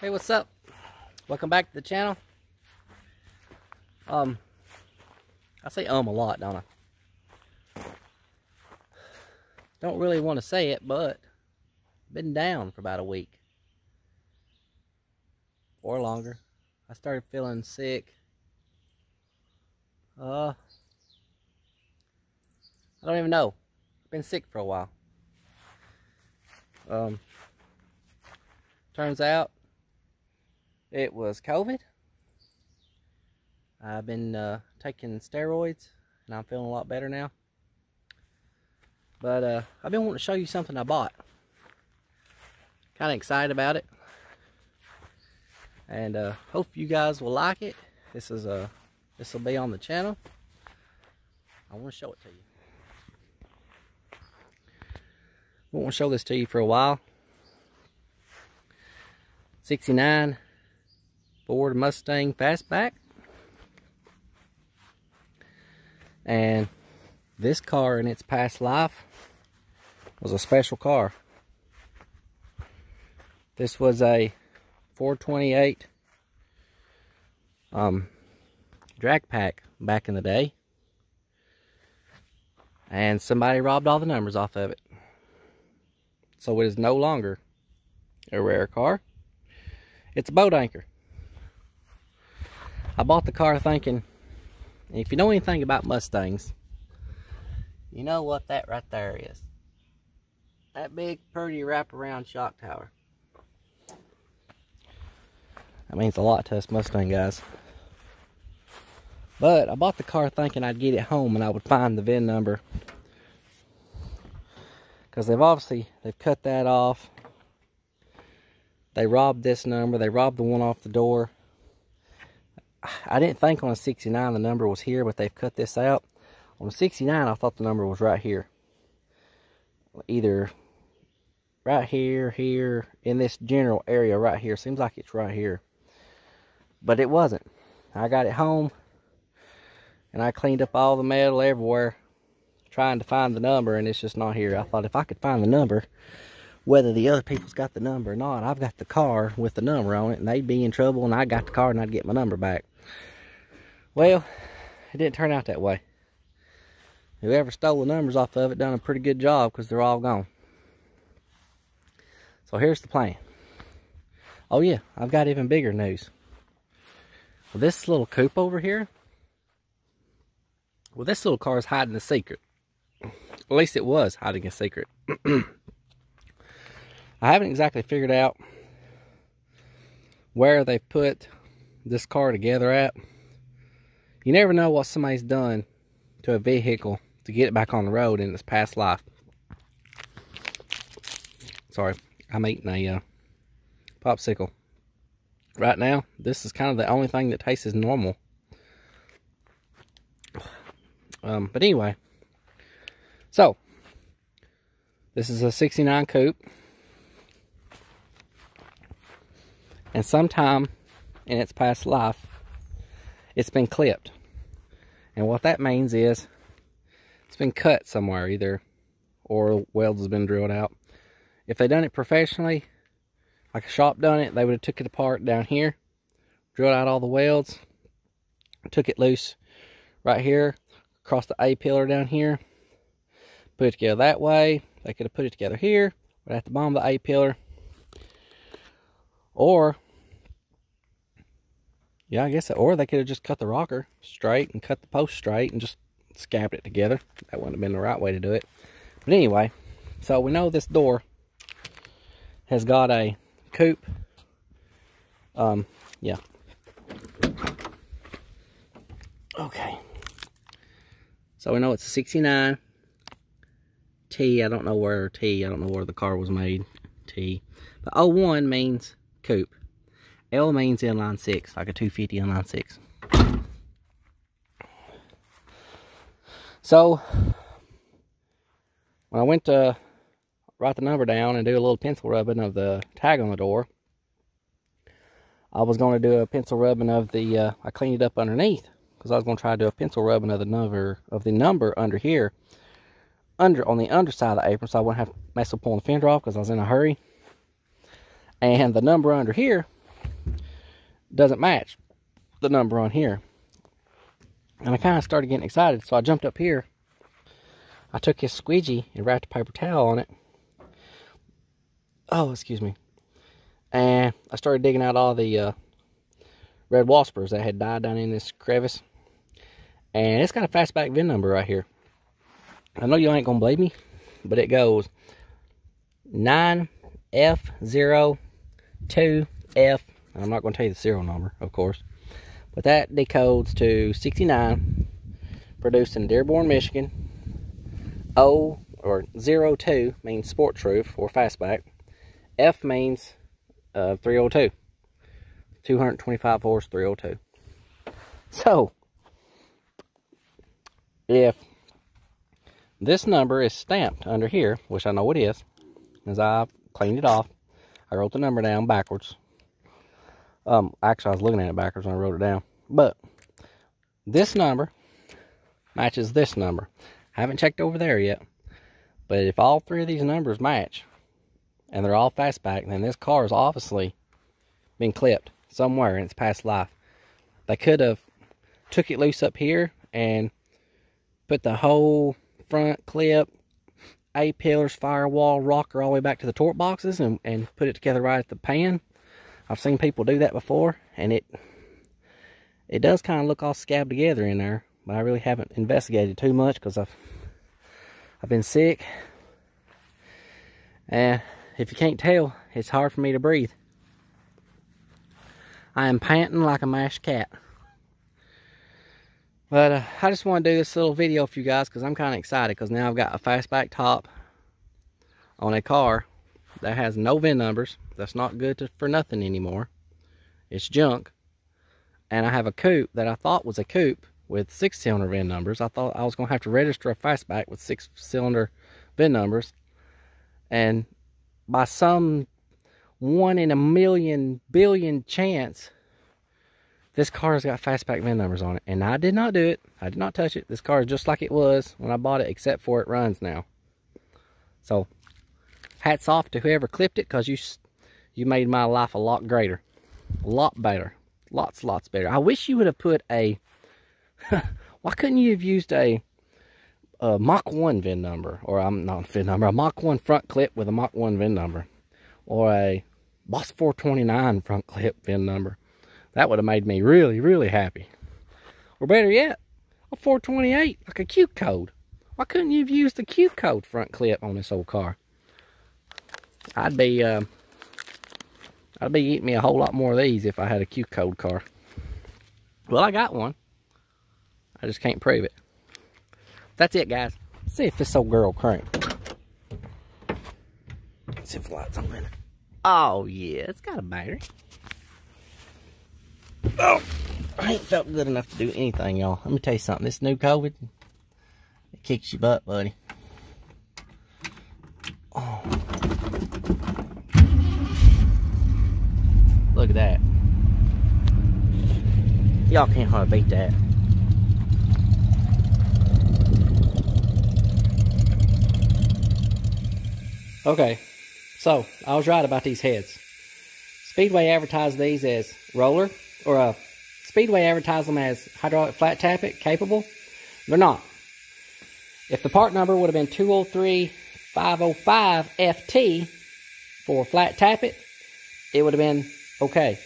Hey, what's up? Welcome back to the channel. I say a lot, don't I? Don't really want to say it, but been down for about a week or longer. I started feeling sick. I don't even know. Been sick for a while. Turns out it was COVID. I've been taking steroids and I'm feeling a lot better now. But I've been wanting to show you something I bought. Kind of excited about it. And hope you guys will like it. This will be on the channel. I want to show it to you. I want to show this to you for a while. 69 Ford Mustang fastback. And this car in its past life was a special car. This was a 428 drag pack back in the day. And somebody robbed all the numbers off of it. So it is no longer a rare car. It's a boat anchor. I bought the car thinking, if you know anything about Mustangs, you know what that right there is. That big, pretty wraparound shock tower. That means a lot to us Mustang guys. But I bought the car thinking I'd get it home and I would find the VIN number. Because they've cut that off. They robbed this number. They robbed the one off the door. I didn't think on a 69 the number was here, but they've cut this out. On a 69, I thought the number was right here. Either right here, here, in this general area right here. Seems like it's right here. But it wasn't. I got it home, and I cleaned up all the metal everywhere, trying to find the number, and it's just not here. I thought if I could find the number, whether the other people's got the number or not, I've got the car with the number on it, and they'd be in trouble, and I got the car, and I'd get my number back. Well, it didn't turn out that way. Whoever stole the numbers off of it done a pretty good job, because they're all gone. So here's the plan. Oh yeah, I've got even bigger news. Well, this little coupe over here, well, this little car is hiding a secret. At least it was hiding a secret. I haven't exactly figured out where they've put this car together at. You never know what somebody's done to a vehicle to get it back on the road in its past life. Sorry, I'm eating a popsicle. Right now, this is kind of the only thing that tastes normal. But anyway, so this is a 69 coupe. And sometime in its past life, it's been clipped. And what that means is it's been cut somewhere, either or welds has been drilled out. If they done it professionally, like a shop done it, they would have took it apart down here, drilled out all the welds, took it loose right here, across the A-pillar down here, put it together that way. They could have put it together here, right at the bottom of the A-pillar. Or, yeah, I guess, or they could have just cut the rocker straight and cut the post straight and just scabbed it together. That wouldn't have been the right way to do it. But anyway, so we know this door has got a coupe. Yeah. Okay. So we know it's a 69 T. I don't know where the car was made. T. But 01 means coupe. L means inline 6, like a 250 inline 6. So when I went to write the number down and do a little pencil rubbing of the tag on the door, I was going to do a pencil rubbing of the I cleaned it up underneath, because I was going to try to do a pencil rubbing of the number under here, on the underside of the apron, so I wouldn't have to mess with pulling the fender off because I was in a hurry. And the number under here doesn't match the number on here. And I kind of started getting excited, so I jumped up here. I took his squeegee and wrapped a paper towel on it. Oh, excuse me. And I started digging out all the red waspers that had died down in this crevice. And it's got a fastback VIN number right here. I know you ain't gonna believe me, but it goes 9F02F. I'm not gonna tell you the serial number, of course, but that decodes to 69, produced in Dearborn, Michigan. O or 02 means sport truth or fastback. F means 302. 225 horse 302. So, if this number is stamped under here, which I know it is, as I've cleaned it off, I wrote the number down backwards. Actually, I was looking at it backwards when I wrote it down. But this number matches this number. I haven't checked over there yet. But if all three of these numbers match, and they're all fastback, then this car has obviously been clipped somewhere in its past life. They could have took it loose up here and put the whole front clip, A-pillars, firewall, rocker all the way back to the torque boxes and put it together right at the pan. I've seen people do that before, and it does kind of look all scabbed together in there, but I really haven't investigated too much because I've been sick. And if you can't tell, it's hard for me to breathe. I am panting like a mashed cat. But I just want to do this little video for you guys because I'm kind of excited because now I've got a fastback top on a car that has no VIN numbers. That's not good for nothing anymore. It's junk. And I have a coupe that I thought was a coupe with 6-cylinder VIN numbers. I thought I was going to have to register a fastback with 6-cylinder VIN numbers. And by some 1 in a million billion chance, this car has got fastback VIN numbers on it. And I did not do it. I did not touch it. This car is just like it was when I bought it, except for it runs now. So, hats off to whoever clipped it, because you made my life a lot greater. A lot better. Lots better. I wish you would have put a... why couldn't you have used a Mach 1 VIN number? Or, I'm not VIN number. A Mach 1 front clip with a Mach 1 VIN number. Or a Boss 429 front clip VIN number. That would have made me really, really happy. Or better yet, a 428, like a Q code. Why couldn't you have used the Q code front clip on this old car? I'd be eating me a whole lot more of these if I had a Q code car. Well, I got one. I just can't prove it. That's it, guys. Let's see if this old girl cranks. Let's see if the light's on in it. Oh, yeah, it's got a battery. Oh, I ain't felt good enough to do anything, y'all. Let me tell you something. This new COVID, it kicks your butt, buddy. Oh. Look at that. Y'all can't hardly beat that. Okay, so I was right about these heads. Speedway advertised these as roller, or Speedway advertised them as hydraulic flat tappet capable. They're not. If the part number would have been 203505 FT for flat tappet, it would have been okay.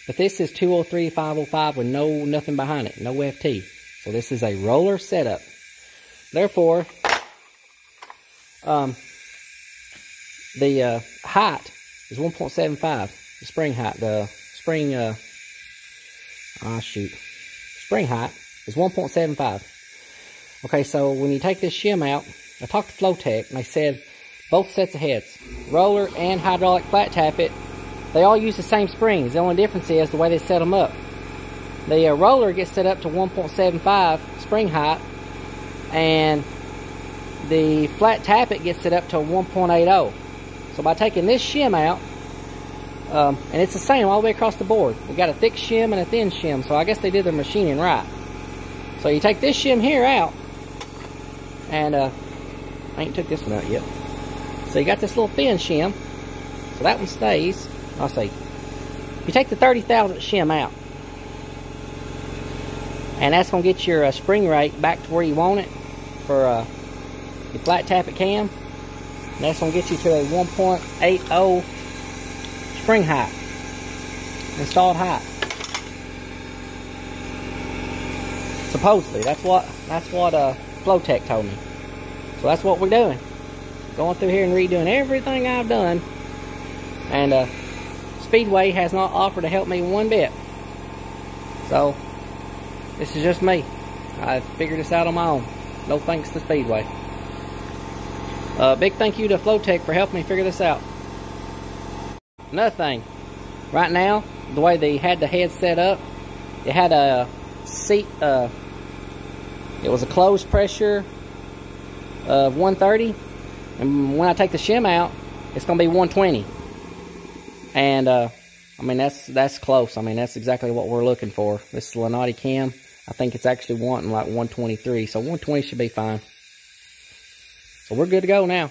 But this is 203505 with nothing behind it, no FT. So this is a roller setup. Therefore, the height is 1.75. The spring height, spring height is 1.75. Okay, so when you take this shim out, I talked to Flowtech, and they said both sets of heads, roller and hydraulic flat tappet, they all use the same springs. The only difference is the way they set them up. The roller gets set up to 1.75 spring height, and the flat tappet gets set up to 1.80. So by taking this shim out, and it's the same all the way across the board. We got a thick shim and a thin shim, so I guess they did their machining right. So you take this shim here out, and I ain't took this one out yet. So you got this little thin shim, so that one stays. I'll say You take the 30,000 shim out, and that's going to get your spring rate back to where you want it for your flat tappet cam. And that's going to get you to a 1.80 spring height, installed height. Supposedly, that's what Flowtech told me. So that's what we're doing. Going through here and redoing everything I've done. And Speedway has not offered to help me one bit. So this is just me. I figured this out on my own. No thanks to Speedway. Big thank you to Flowtech for helping me figure this out. Another thing, right now, the way they had the head set up, it had a seat, it was a closed pressure of 130, and when I take the shim out, it's going to be 120. And I mean, that's close. I mean, that's exactly what we're looking for. This Lenati cam, I think it's actually wanting like 123, so 120 should be fine. So we're good to go now.